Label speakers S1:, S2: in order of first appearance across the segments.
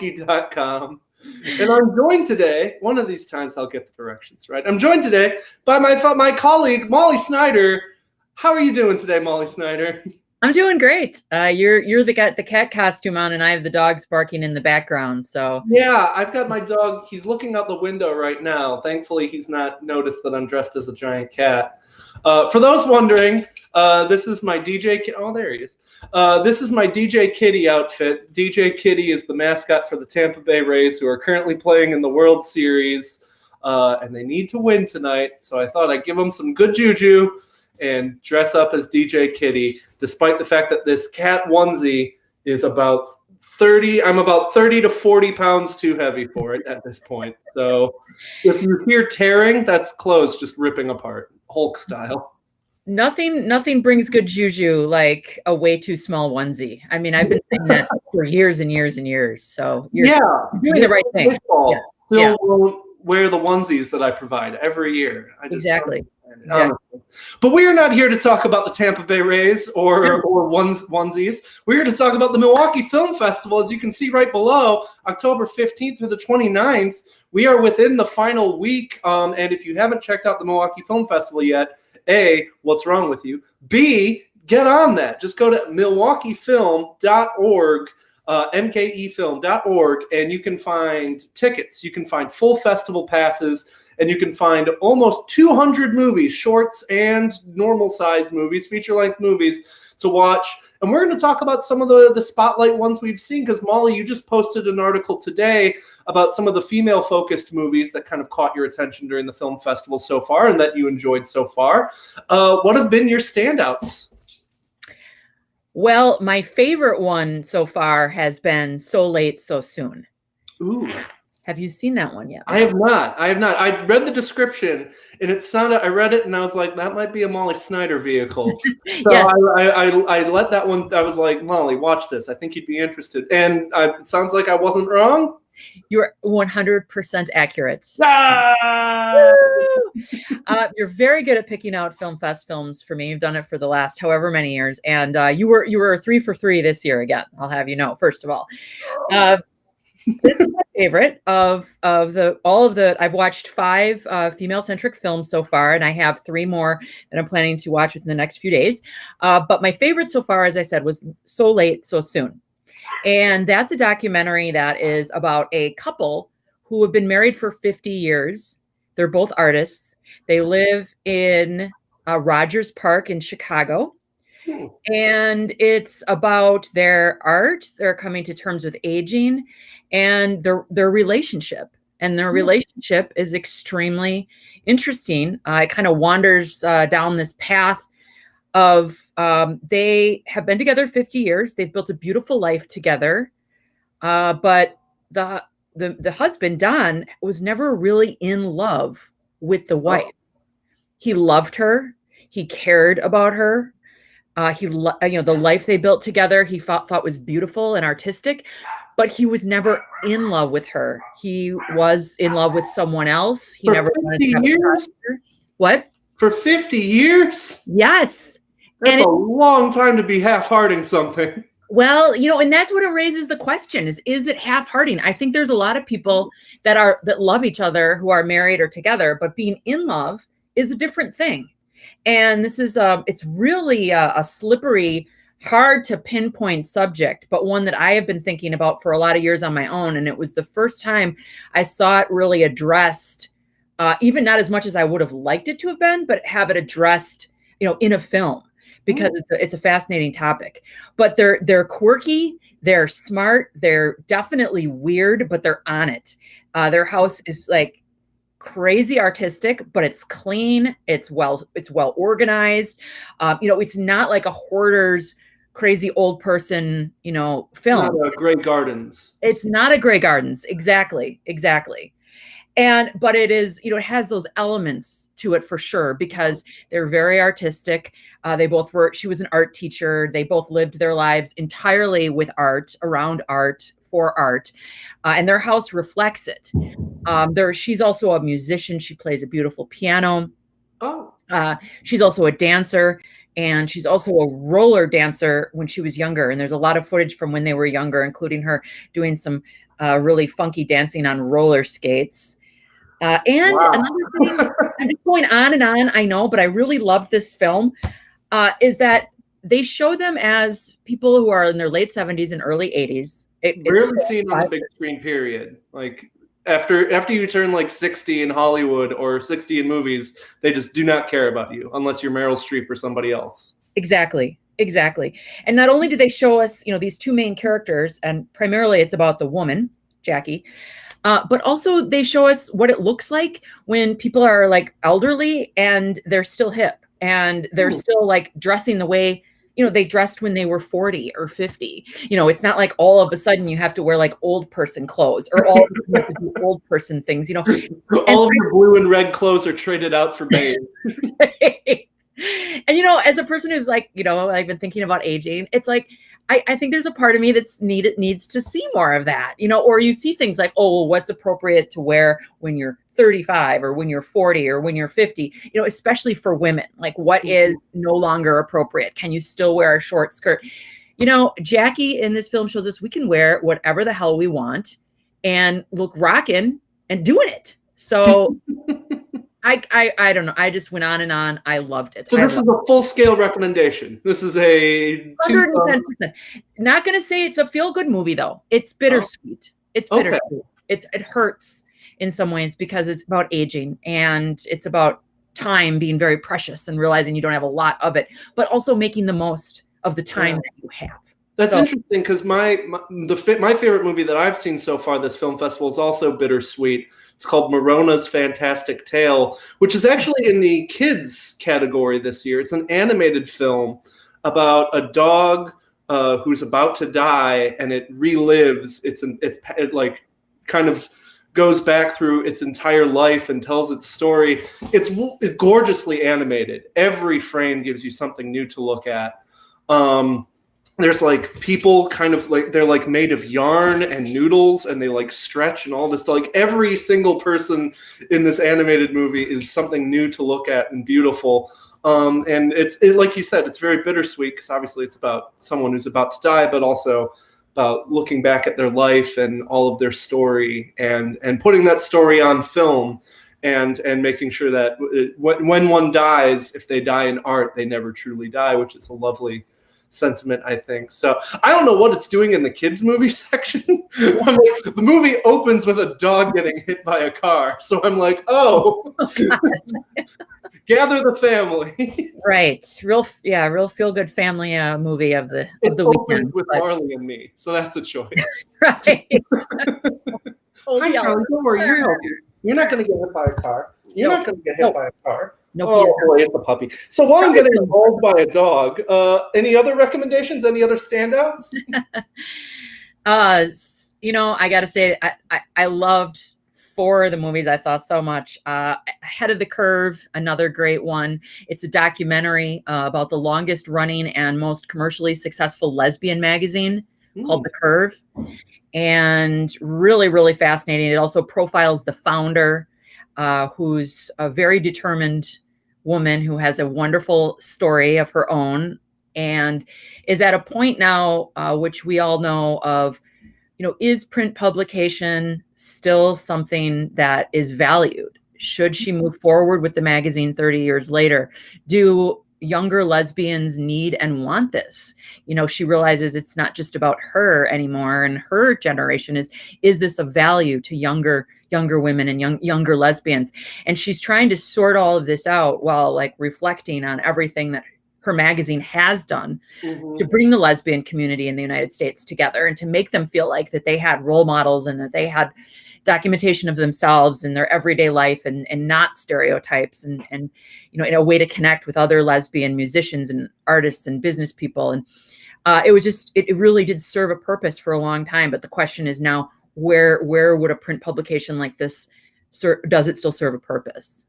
S1: Milwaukee.com. And I'm joined today, one of these times I'll get the directions right. I'm joined today by my colleague, Molly Snyder. How are you doing today, Molly Snyder?
S2: I'm doing great. You're the cat costume on, and I have the dogs barking in the background. So
S1: yeah, I've got my dog. He's looking out the window right now. Thankfully, he's not noticed that I'm dressed as a giant cat. For those wondering, this is my DJ. Oh, there he is. This is my DJ Kitty outfit. DJ Kitty is the mascot for the Tampa Bay Rays, who are currently playing in the World Series, and they need to win tonight. So I thought I'd give them some good juju and dress up as DJ Kitty, despite the fact that this cat onesie is about 30. I'm about 30 to 40 pounds too heavy for it at this point. So if you hear tearing, that's clothes just ripping apart, Hulk style.
S2: Nothing brings good juju like a way too small onesie. I mean, I've been saying that for years and years and years. So you're doing the right thing.
S1: Still won't wear the onesies that I provide every year.
S2: Exactly.
S1: But we are not here to talk about the Tampa Bay Rays or onesies. We're here to talk about the Milwaukee Film Festival. As you can see right below, October 15th through the 29th, we are within the final week. And if you haven't checked out the Milwaukee Film Festival yet, A, what's wrong with you? B, get on that. Just go to milwaukeefilm.org. mkefilm.org, and you can find tickets. You can find full festival passes, and you can find almost 200 movies, shorts and normal-sized movies, feature-length movies to watch. And we're going to talk about some of the spotlight ones we've seen, because, Molly, you just posted an article today about some of the female-focused movies that kind of caught your attention during the film festival so far and that you enjoyed so far. What have been your standouts?
S2: Well, my favorite one so far has been So Late, So Soon.
S1: Ooh.
S2: Have you seen that one yet?
S1: I have not. I read the description, and I read it, and I was like, that might be a Molly Snyder vehicle. So
S2: yes.
S1: I let that one, I was like, Molly, watch this. I think you'd be interested. And it sounds like I wasn't wrong.
S2: You're 100% accurate.
S1: Ah!
S2: You're very good at picking out Film Fest films for me. You've done it for the last however many years, and you were 3 for 3 this year again. I'll have you know. First of all, this is my favorite of all of the. I've watched 5 female-centric films so far, and I have 3 more that I'm planning to watch within the next few days. But my favorite so far, as I said, was So Late, So Soon. And that's a documentary that is about a couple who have been married for 50 years. They're both artists. They live in Rogers Park in Chicago. And it's about their art, their coming to terms with aging, and their relationship. And their relationship is extremely interesting. It kind of wanders down this path of they have been together 50 years. They've built a beautiful life together. But the husband, Don, was never really in love with the wife. He loved her. He cared about her. The life they built together, he thought was beautiful and artistic, but he was never in love with her. He was in love with someone else. He never wanted to have
S1: years.
S2: What?
S1: For 50 years?
S2: Yes.
S1: That's a long time to be half-hearting something.
S2: Well, and that's what it raises the question is it half-hearting? I think there's a lot of people that love each other who are married or together, but being in love is a different thing. And this is it's really a slippery, hard to pinpoint subject, but one that I have been thinking about for a lot of years on my own. And it was the first time I saw it really addressed, even not as much as I would have liked it to have been, but have it addressed, in a film. Because it's a fascinating topic, but they're quirky, they're smart, they're definitely weird, but they're on it. Their house is like crazy artistic, but it's clean, it's well organized. It's not like a hoarder's crazy old person, film. It's
S1: not a Grey Gardens.
S2: It's not a Grey Gardens, exactly. But it is, it has those elements to it for sure, because they're very artistic. She was an art teacher. They both lived their lives entirely with art, around art, for art. And their house reflects it. She's also a musician. She plays a beautiful piano.
S1: Oh.
S2: She's also a dancer. And she's also a roller dancer when she was younger. And there's a lot of footage from when they were younger, including her doing some really funky dancing on roller skates. And
S1: Wow.
S2: another thing, I'm just going on and on, I know, but I really loved this film, is that they show them as people who are in their late 70s and early 80s.
S1: Rarely seen on the big screen, period. Like after you turn like 60 in Hollywood or 60 in movies, they just do not care about you unless you're Meryl Streep or somebody else.
S2: Exactly. And not only do they show us, these two main characters, and primarily it's about the woman, Jackie, but also they show us what it looks like when people are like elderly and they're still hip and they're still like dressing the way, they dressed when they were 40 or 50. It's not like all of a sudden you have to wear like old person clothes or all of a sudden you have to do old person things,
S1: All of your blue and red clothes are traded out for beige.
S2: And, as a person who's like, I've been thinking about aging, it's like, I think there's a part of me needs to see more of that, or you see things like, oh, well, what's appropriate to wear when you're 35 or when you're 40 or when you're 50, especially for women, like what is no longer appropriate? Can you still wear a short skirt? Jackie in this film shows us we can wear whatever the hell we want and look rockin' and doing it. So I don't know. I just went on and on. I loved it.
S1: So this is a full-scale recommendation. This is a
S2: 110%. Not going to say it's a feel-good movie, though. It's bittersweet. It's bittersweet. Okay. It hurts in some ways because it's about aging and it's about time being very precious and realizing you don't have a lot of it, but also making the most of the time that you have.
S1: That's interesting because my favorite movie that I've seen so far this film festival is also bittersweet. It's called Morona's Fantastic Tale, which is actually in the kids category this year. It's an animated film about a dog who's about to die, and it relives. It like kind of goes back through its entire life and tells its story. It's gorgeously animated. Every frame gives you something new to look at. There's like people kind of like they're like made of yarn and noodles and they like stretch and all this. Like every single person in this animated movie is something new to look at and beautiful. And it's like you said, it's very bittersweet because obviously it's about someone who's about to die, but also about looking back at their life and all of their story and putting that story on film and making sure that when one dies, if they die in art, they never truly die, which is a lovely sentiment, I think. So I don't know what it's doing in the kids movie section. I'm like, the movie opens with a dog getting hit by a car. So I'm like, oh, gather the family.
S2: Right. Real feel good family movie of the weekend.
S1: With Marley and Me. So that's a choice.
S2: Right.
S1: Hi, Charlie. Don't worry. You're not going to get hit by a car. You're not going to get hit by a car.
S2: No,
S1: boy, it's a puppy. So while I'm getting involved by a dog, any other recommendations? Any other standouts?
S2: I got to say, I loved 4 of the movies I saw so much. Ahead of the Curve, another great one. It's a documentary about the longest running and most commercially successful lesbian magazine called The Curve. And really, really fascinating. It also profiles the founder, who's a very determined woman who has a wonderful story of her own and is at a point now, which we all know of, is print publication still something that is valued? Should she move forward with the magazine 30 years later? Do younger lesbians need and want this? She realizes it's not just about her anymore and her generation. Is this a value to younger women and younger lesbians? And she's trying to sort all of this out while like reflecting on everything that her magazine has done to bring the lesbian community in the United States together and to make them feel like that they had role models and that they had documentation of themselves in their everyday life and not stereotypes and in a way to connect with other lesbian musicians and artists and business people. And it really did serve a purpose for a long time. But the question is now, where would a print publication like this does it still serve a purpose?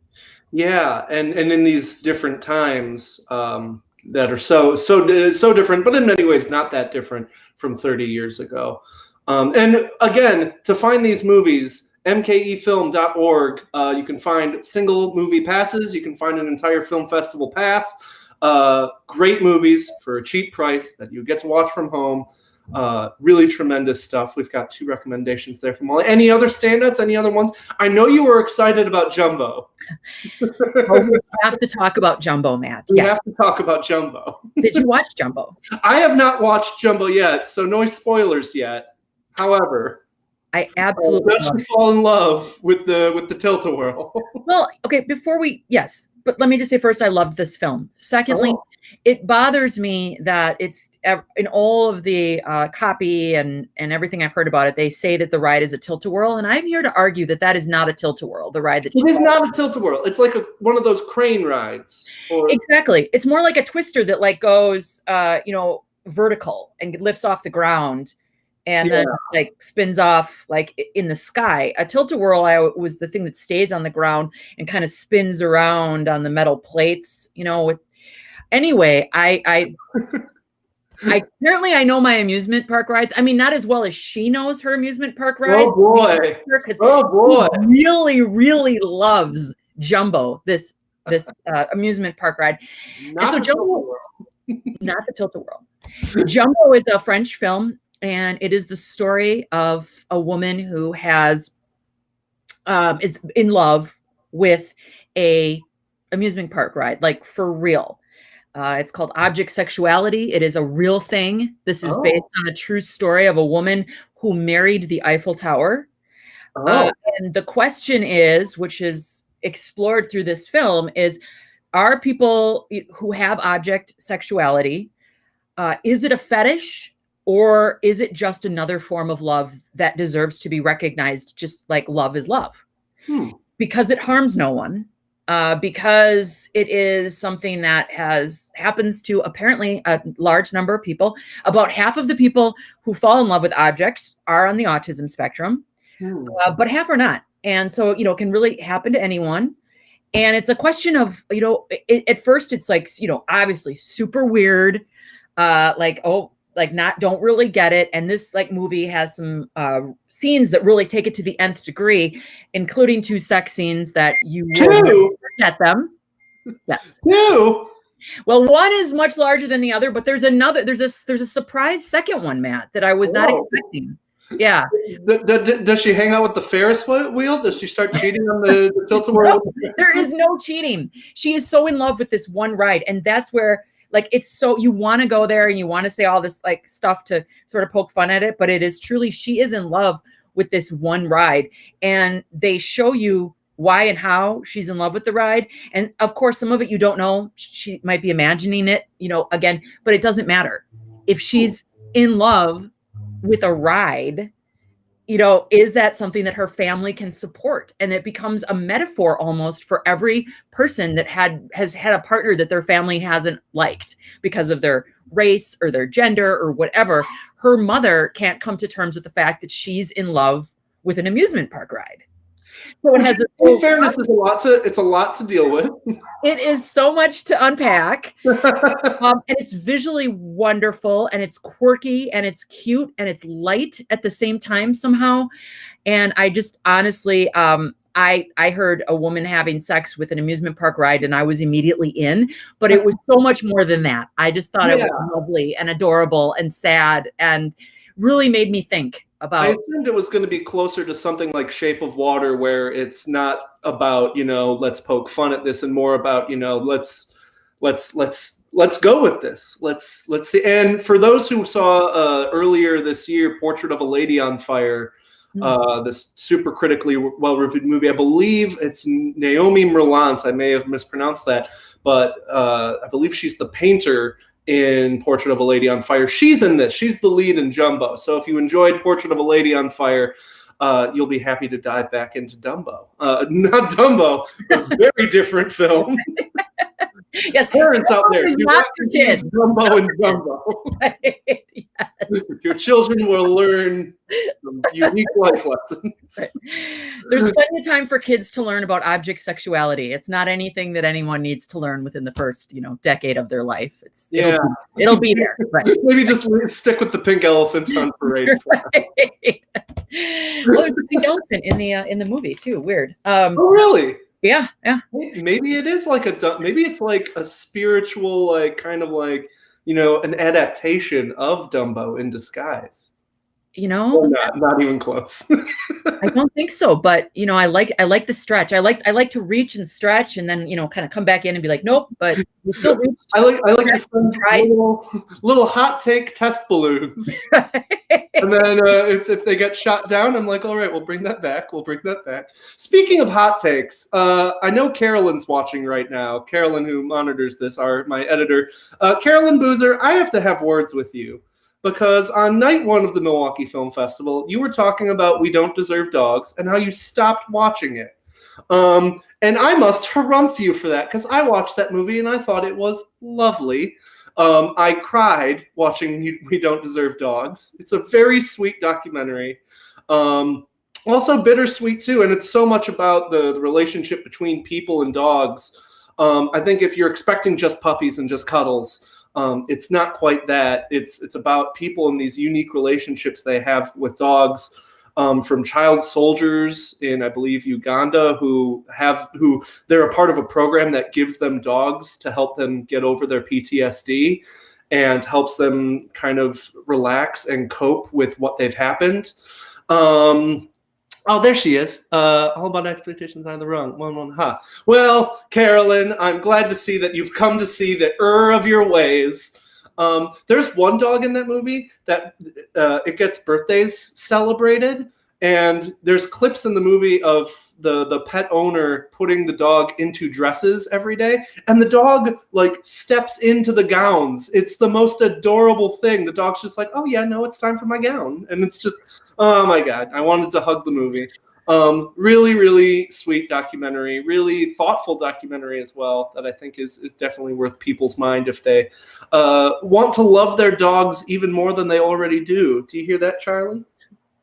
S2: Yeah.
S1: And in these different times that are so different, but in many ways not that different from 30 years ago. And again, to find these movies, mkefilm.org, you can find single movie passes. You can find an entire film festival pass. Great movies for a cheap price that you get to watch from home. Really tremendous stuff. We've got 2 recommendations there from Molly. Any other standouts? Any other ones? I know you were excited about Jumbo.
S2: Oh, we have to talk about Jumbo, Matt.
S1: We have to talk about Jumbo.
S2: Did you watch Jumbo?
S1: I have not watched Jumbo yet, so no spoilers yet. However,
S2: I absolutely
S1: does she fall in love with the Tilt-A-Whirl?
S2: Well, okay, yes, but let me just say first, I loved this film. Secondly, it bothers me that it's in all of the copy and everything I've heard about it, they say that the ride is a Tilt-A-Whirl, and I'm here to argue that that is not a Tilt-A-Whirl, the ride that
S1: it is not a Tilt-A-Whirl. It's like one of those crane rides.
S2: Exactly. It's more like a twister that like goes, vertical and lifts off the ground. And then like spins off like in the sky. A Tilt-A-Whirl was the thing that stays on the ground and kind of spins around on the metal plates, anyway, I apparently I know my amusement park rides. I mean, not as well as she knows her amusement park rides.
S1: Oh boy.
S2: She really, really loves Jumbo, this amusement park ride.
S1: Not the
S2: Jumbo, not the Tilt-A-Whirl. Jumbo is a French film. And it is the story of a woman who is in love with a amusement park ride, like for real. It's called Object Sexuality. It is a real thing. This is based on a true story of a woman who married the Eiffel Tower. And the question is, which is explored through this film, is are people who have object sexuality, is it a fetish? Or is it just another form of love that deserves to be recognized just like love is love? Because it harms no one, because it is something that happens to apparently a large number of people. About half of the people who fall in love with objects are on the autism spectrum, but half are not. And so, it can really happen to anyone. And it's a question of, at first it's like, obviously super weird, don't really get it. And this movie has some scenes that really take it to the nth degree, including 2 sex scenes that you will get them. Yes. 2. Well, one is much larger than the other, but there's a surprise second one, Matt, that I was not expecting. Yeah.
S1: Does she hang out with the Ferris wheel? Does she start cheating on the Tilt-A-Whirl?
S2: No, there is no cheating. She is so in love with this one ride. And that's where it's so you want to go there and you want to say all this stuff to sort of poke fun at it, but it is truly, she is in love with this one ride, and they show you why and how she's in love with the ride. And of course, some of it you don't know. She might be imagining it, again, but it doesn't matter. If she's in love with a ride, is that something that her family can support? And it becomes a metaphor almost for every person that has had a partner that their family hasn't liked because of their race or their gender or whatever. Her mother can't come to terms with the fact that she's in love with an amusement park ride. So it has
S1: in fairness, it's a lot to deal with.
S2: It is so much to unpack. And it's visually wonderful, and it's quirky, and it's cute, and it's light at the same time somehow. And I just honestly, I heard a woman having sex with an amusement park ride, and I was immediately in, but it was so much more than that. I just thought it was lovely and adorable and sad, and really made me think about.
S1: I assumed it was going to be closer to something like Shape of Water, where it's not about, let's poke fun at this, and more about, let's go with this. Let's see. And for those who saw earlier this year, Portrait of a Lady on Fire, this super critically well-reviewed movie, I believe it's Naomi Merlant. I may have mispronounced that, but I believe she's the painter in Portrait of a Lady on Fire. She's in this. She's the lead in Jumbo. So if you enjoyed Portrait of a Lady on Fire, you'll be happy to dive back into Dumbo. Not Dumbo, a very different film.
S2: Yes,
S1: parents out there,
S2: you not for kids.
S1: Dumbo and Dumbo. Right. Yes. Your children will learn some unique life lessons. Right.
S2: There's plenty of time for kids to learn about object sexuality. It's not anything that anyone needs to learn within the first, decade of their life. It'll be there. Right.
S1: Maybe just stick with the pink elephants on parade.
S2: Right. Well, there's a pink elephant in the movie too. Weird.
S1: Oh, really?
S2: Yeah.
S1: Maybe it is maybe it's like a spiritual, kind of an adaptation of Dumbo in disguise.
S2: Or
S1: not even close.
S2: I don't think so, but I like the stretch. I like to reach and stretch, and then kind of come back in and be like, nope, but we still reach.
S1: I like to send little hot take test balloons, and then if they get shot down, I'm like, all right, we'll bring that back. Speaking of hot takes, I know Carolyn's watching right now. Carolyn, who monitors this, my editor. Carolyn Boozer, I have to have words with you. Because on night one of the Milwaukee Film Festival, you were talking about We Don't Deserve Dogs and how you stopped watching it. And I must harumph you for that, because I watched that movie and I thought it was lovely. I cried watching We Don't Deserve Dogs. It's a very sweet documentary. Also bittersweet too, and it's so much about the relationship between people and dogs. I think if you're expecting just puppies and just cuddles, it's not quite that. It's about people and these unique relationships they have with dogs, from child soldiers in, I believe, Uganda, who they're a part of a program that gives them dogs to help them get over their PTSD and helps them kind of relax and cope with what they've happened. Oh, there she is. All About Expectations Are the Wrong. Well, Carolyn, I'm glad to see that you've come to see the error of your ways. There's one dog in that movie that it gets birthdays celebrated, and there's clips in the movie of the pet owner putting the dog into dresses every day, and the dog steps into the gowns. It's the most adorable thing. The dog's just like, oh yeah, no, it's time for my gown. And it's just, oh my God, I wanted to hug the movie. Really, really sweet documentary, really thoughtful documentary as well, that I think is definitely worth people's mind if they want to love their dogs even more than they already do. Do you hear that, Charlie?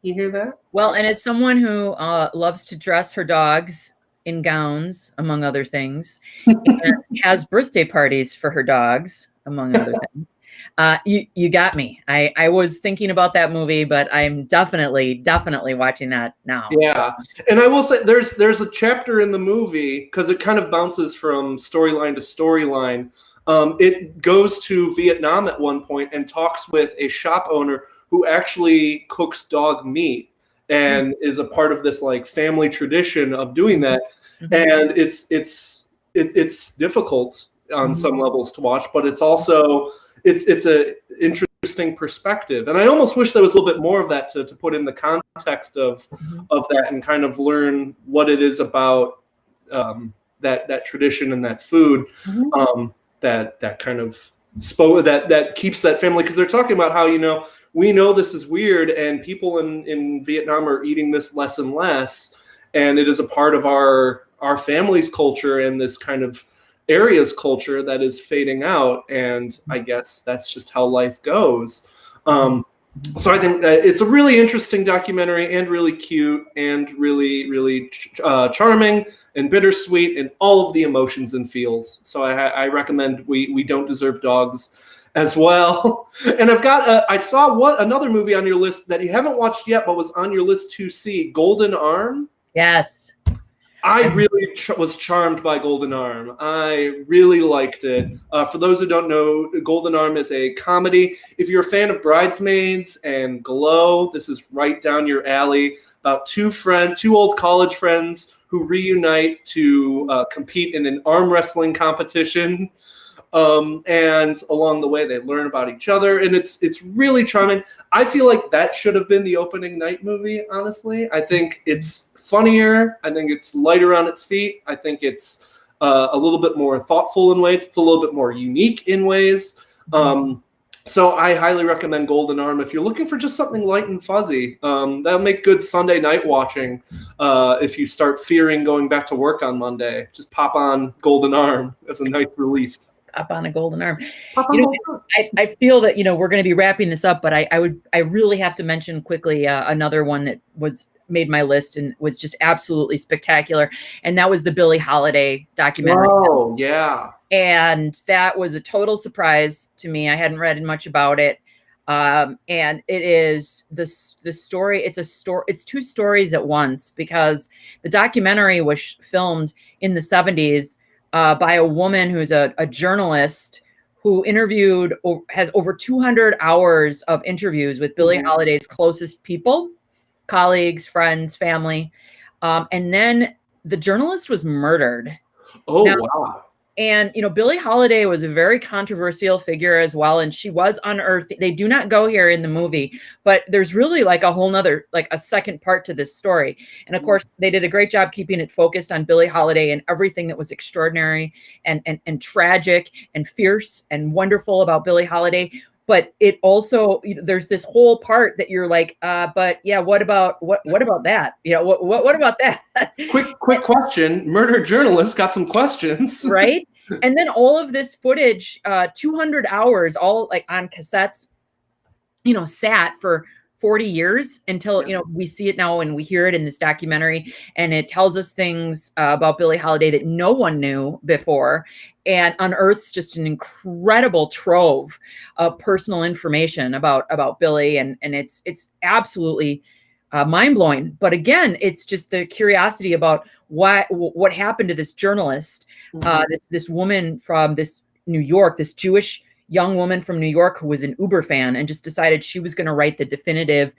S1: You hear that?
S2: Well, and as someone who loves to dress her dogs in gowns, among other things, and has birthday parties for her dogs, among other things, you got me. I was thinking about that movie, but I'm definitely watching that now.
S1: Yeah, so. And I will say there's a chapter in the movie, because it kind of bounces from storyline to storyline. It goes to Vietnam at one point and talks with a shop owner who actually cooks dog meat and is a part of this family tradition of doing that. And it's difficult on some levels to watch, but it's also it's a interesting perspective. And I almost wish there was a little bit more of that to put in the context of that and kind of learn what it is about that tradition and that food. That kind of that keeps that family, because they're talking about how we know this is weird, and people in Vietnam are eating this less and less, and it is a part of our family's culture and this kind of area's culture that is fading out, and I guess that's just how life goes. So I think it's a really interesting documentary, and really cute, and really, really charming and bittersweet, and all of the emotions and feels. So I recommend We Don't Deserve Dogs as well. And I saw another movie on your list that you haven't watched yet, but was on your list to see, Golden Arm.
S2: Yes.
S1: I really was charmed by Golden Arm. I really liked it. For those who don't know, Golden Arm is a comedy. If you're a fan of Bridesmaids and Glow, this is right down your alley. About two old college friends who reunite to compete in an arm wrestling competition. And along the way, they learn about each other, and it's really charming. I feel like that should have been the opening night movie, honestly. I think it's funnier. I think it's lighter on its feet. I think it's a little bit more thoughtful in ways. It's a little bit more unique in ways. So I highly recommend Golden Arm if you're looking for just something light and fuzzy. That'll make good Sunday night watching. If you start fearing going back to work on Monday, just pop on Golden Arm as a nice relief.
S2: Up on a Golden Arm. I feel that we're going to be wrapping this up, but I really have to mention quickly another one that made my list and was just absolutely spectacular, and that was the Billie Holiday documentary.
S1: Oh yeah,
S2: and that was a total surprise to me. I hadn't read much about it, and it is the story. It's two stories at once, because the documentary was filmed in the 70s. By a woman who's a journalist who has over 200 hours of interviews with Billie Holiday's closest people, colleagues, friends, family. And then the journalist was murdered.
S1: Oh, wow.
S2: And, Billie Holiday was a very controversial figure as well. And she was unearthed. They do not go here in the movie, but there's really like a whole nother, like a second part to this story. And of course, they did a great job keeping it focused on Billie Holiday and everything that was extraordinary and tragic and fierce and wonderful about Billie Holiday. But it also, there's this whole part that you're like, but yeah, what about that? What about that?
S1: Quick question. Murdered journalist got some questions.
S2: Right? And then all of this footage, 200 hours, all like on cassettes, sat for 40 years until, we see it now and we hear it in this documentary, and it tells us things about Billie Holiday that no one knew before, and unearths just an incredible trove of personal information about Billie. And it's absolutely mind-blowing. But again, it's just the curiosity about what happened to this journalist, this woman from this New York, this Jewish young woman from New York who was an Uber fan and just decided she was going to write the definitive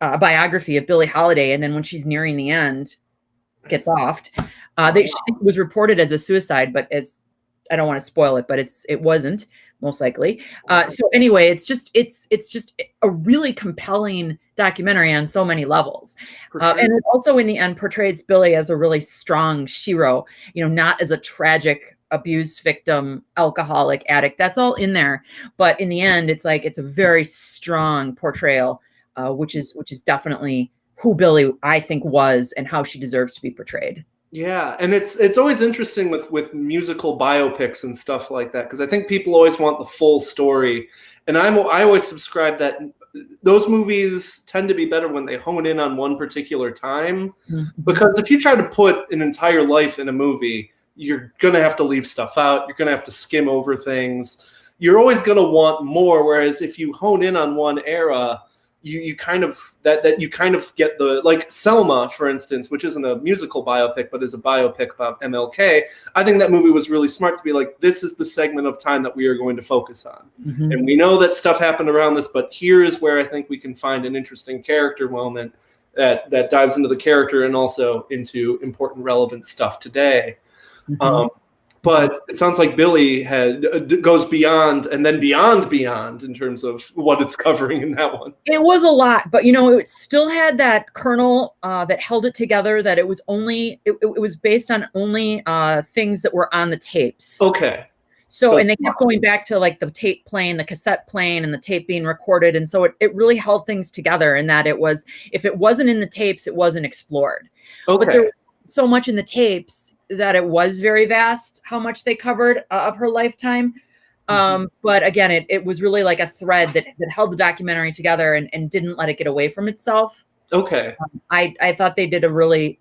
S2: biography of Billie Holiday. And then when she's nearing the end, gets offed. She was reported as a suicide, but I don't want to spoil it, but it wasn't, most likely. So anyway, it's just a really compelling documentary on so many levels. Sure. And it also in the end portrays Billie as a really strong shero, not as a tragic abuse victim, alcoholic, addict. That's all in there. But in the end, it's a very strong portrayal, which is definitely who Billie, I think, was and how she deserves to be portrayed.
S1: Yeah, and it's always interesting with musical biopics and stuff like that, because I think people always want the full story, and I always subscribe that those movies tend to be better when they hone in on one particular time, because if you try to put an entire life in a movie, you're going to have to leave stuff out. You're going to have to skim over things. You're always going to want more, whereas if you hone in on one era, you kind of get the, like Selma, for instance, which isn't a musical biopic, but is a biopic about MLK. I think that movie was really smart to be like, this is the segment of time that we are going to focus on. And we know that stuff happened around this, but here is where I think we can find an interesting character moment that dives into the character and also into important relevant stuff today. But it sounds like Billie goes beyond and then beyond in terms of what it's covering in that one.
S2: It was a lot, but it still had that kernel that held it together. That it was only it was based on only things that were on the tapes.
S1: Okay.
S2: So and they kept going back to like the tape playing, the cassette playing, and the tape being recorded, and so it really held things together. In that if it wasn't in the tapes, it wasn't explored.
S1: Okay.
S2: But there was so much in the tapes that it was very vast how much they covered of her lifetime. But again, it was really like a thread that held the documentary together and didn't let it get away from itself.
S1: Okay.
S2: I thought they did a really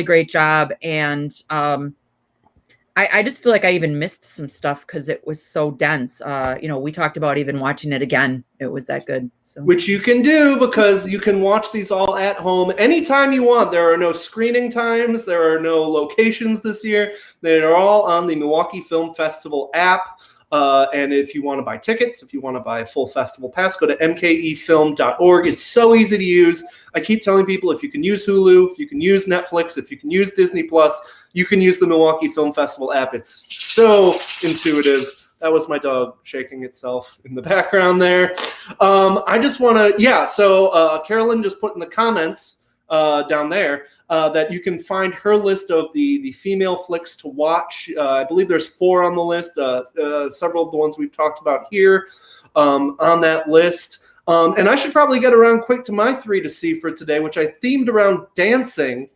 S2: great job. And I just feel like I even missed some stuff because it was so dense. We talked about even watching it again. It was that good. So.
S1: Which you can do because you can watch these all at home anytime you want. There are no screening times. There are no locations this year. They are all on the Milwaukee Film Festival app. And if you want to buy tickets, if you want to buy a full festival pass, go to mkefilm.org. It's so easy to use. I keep telling people, if you can use Hulu, if you can use Netflix, if you can use Disney Plus, you can use the Milwaukee Film Festival app. It's so intuitive. That was my dog shaking itself in the background there. I just want to, so Carolyn just put in the comments down there that you can find her list of the female flicks to watch. I believe there's 4 on the list, several of the ones we've talked about here on that list. And I should probably get around quick to my 3 to see for today, which I themed around dancing,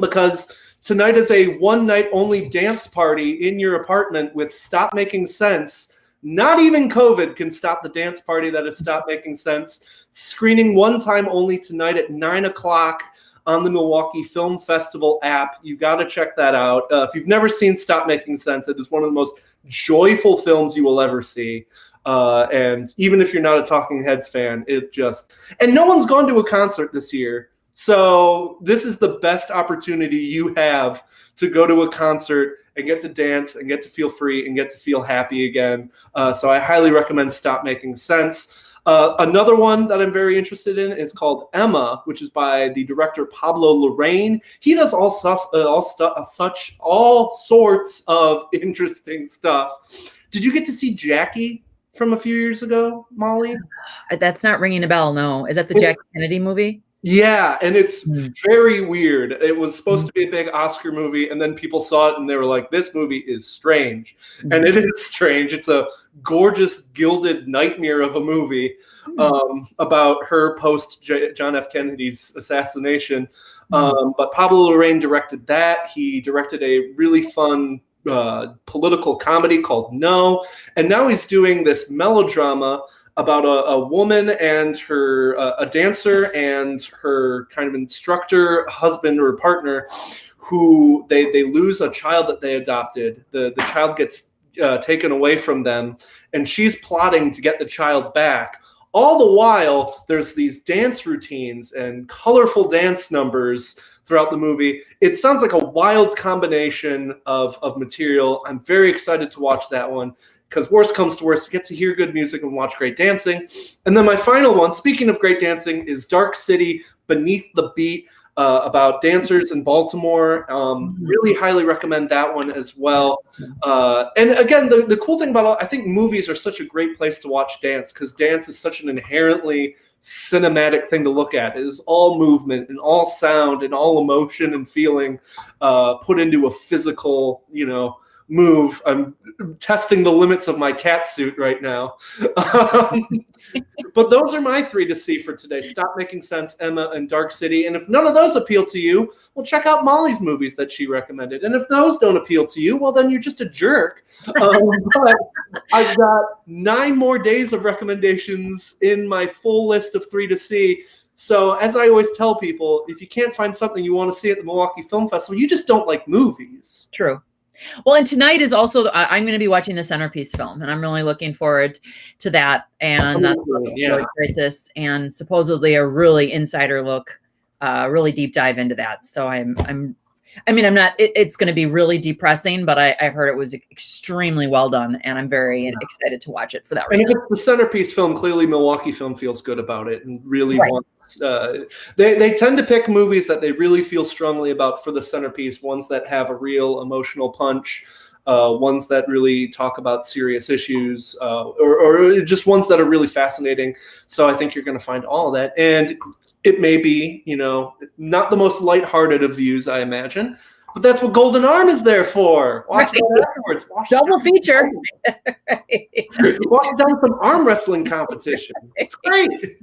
S1: because tonight is a one-night only dance party in your apartment with Stop Making Sense. Not even COVID can stop the dance party that is Stop Making Sense. Screening one time only tonight at 9:00 on the Milwaukee Film Festival app. You got to check that out. If you've never seen Stop Making Sense, it is one of the most joyful films you will ever see. And even if you're not a Talking Heads fan, and no one's gone to a concert this year. So this is the best opportunity you have to go to a concert and get to dance and get to feel free and get to feel happy again. So I highly recommend Stop Making Sense. Another one that I'm very interested in is called Emma, which is by the director Pablo Larraín. He does all sorts of interesting stuff. Did you get to see Jackie from a few years ago, Molly?
S2: That's not ringing a bell. No, is that the Jackie Kennedy movie?
S1: Yeah, and it's very weird. It was supposed to be a big Oscar movie, and then people saw it and they were like, this movie is strange. And it is strange. It's a gorgeous, gilded nightmare of a movie about her post John F. Kennedy's assassination. But Pablo Larraín directed that. He directed a really fun political comedy called No. And now he's doing this melodrama about a woman and her a dancer and her kind of instructor, husband or partner, who they lose a child that they adopted. The child gets taken away from them, and she's plotting to get the child back. All the while, there's these dance routines and colorful dance numbers throughout the movie. It sounds like a wild combination of material. I'm very excited to watch that one, because worst comes to worst, you get to hear good music and watch great dancing. And then my final one, speaking of great dancing, is Dark City, Beneath the Beat, about dancers in Baltimore. Really highly recommend that one as well. And again, the cool thing about I think movies are such a great place to watch dance, because dance is such an inherently cinematic thing to look at. It is all movement and all sound and all emotion and feeling put into a physical, move. I'm testing the limits of my cat suit right now. But those are my 3 to see for today. Stop Making Sense, Emma, and Dark City. And if none of those appeal to you, well, check out Molly's movies that she recommended. And if those don't appeal to you, well, then you're just a jerk. But I've got 9 more days of recommendations in my full list of 3 to see. So as I always tell people, if you can't find something you want to see at the Milwaukee Film Festival, you just don't like movies.
S2: True. Well, and tonight is also, I'm going to be watching the Centerpiece film, and I'm really looking forward to that. And that's Crisis, and supposedly a really insider look, really deep dive into that. So it's going to be really depressing, but I've heard it was extremely well done, and I'm very excited to watch it for that reason.
S1: And if it's the Centerpiece film, clearly Milwaukee Film feels good about it and really wants. They tend to pick movies that they really feel strongly about for the Centerpiece, ones that have a real emotional punch, ones that really talk about serious issues, or just ones that are really fascinating. So I think you're going to find all of that. And it may be, not the most lighthearted of views, I imagine, but that's what Golden Arm is there for. Watch it afterwards.
S2: Double feature.
S1: Watch it down some arm wrestling competition. It's great.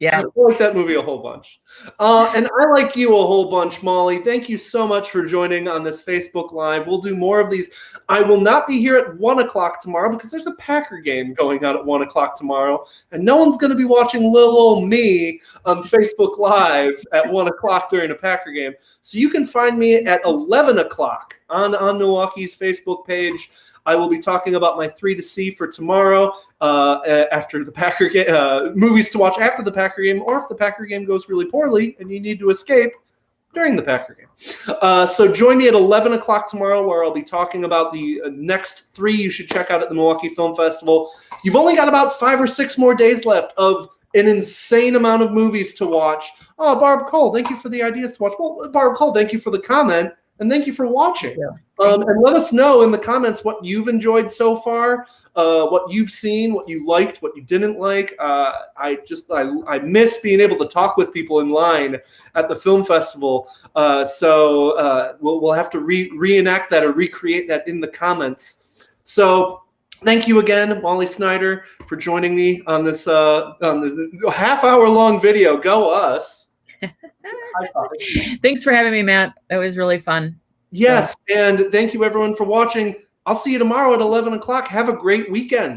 S2: Yeah.
S1: I like that movie a whole bunch. And I like you a whole bunch, Molly. Thank you so much for joining on this Facebook Live. We'll do more of these. I will not be here at 1 o'clock tomorrow because there's a Packer game going on at 1 o'clock tomorrow. And no one's going to be watching little old me on Facebook Live at 1 o'clock during a Packer game. So you can find me at 11 o'clock on Milwaukee's Facebook page. I will be talking about my 3 to see for tomorrow after the Packer game, movies to watch after the Packer game, or if the Packer game goes really poorly and you need to escape during the Packer game. So join me at 11 o'clock tomorrow, where I'll be talking about the next 3 you should check out at the Milwaukee Film Festival. You've only got about 5 or 6 more days left of an insane amount of movies to watch. Oh, Barb Cole, thank you for the ideas to watch. Well, Barb Cole, thank you for the comment. And thank you for watching. And let us know in the comments what you've enjoyed so far, what you've seen, what you liked, what you didn't like. I miss being able to talk with people in line at the film festival. So we'll have to reenact that or recreate that in the comments. So thank you again, Molly Snyder, for joining me on this half-hour-long video. Go us.
S2: Thanks for having me, Matt. It was really fun.
S1: Yes, and thank you everyone for watching. I'll see you tomorrow at 11 o'clock. Have a great weekend.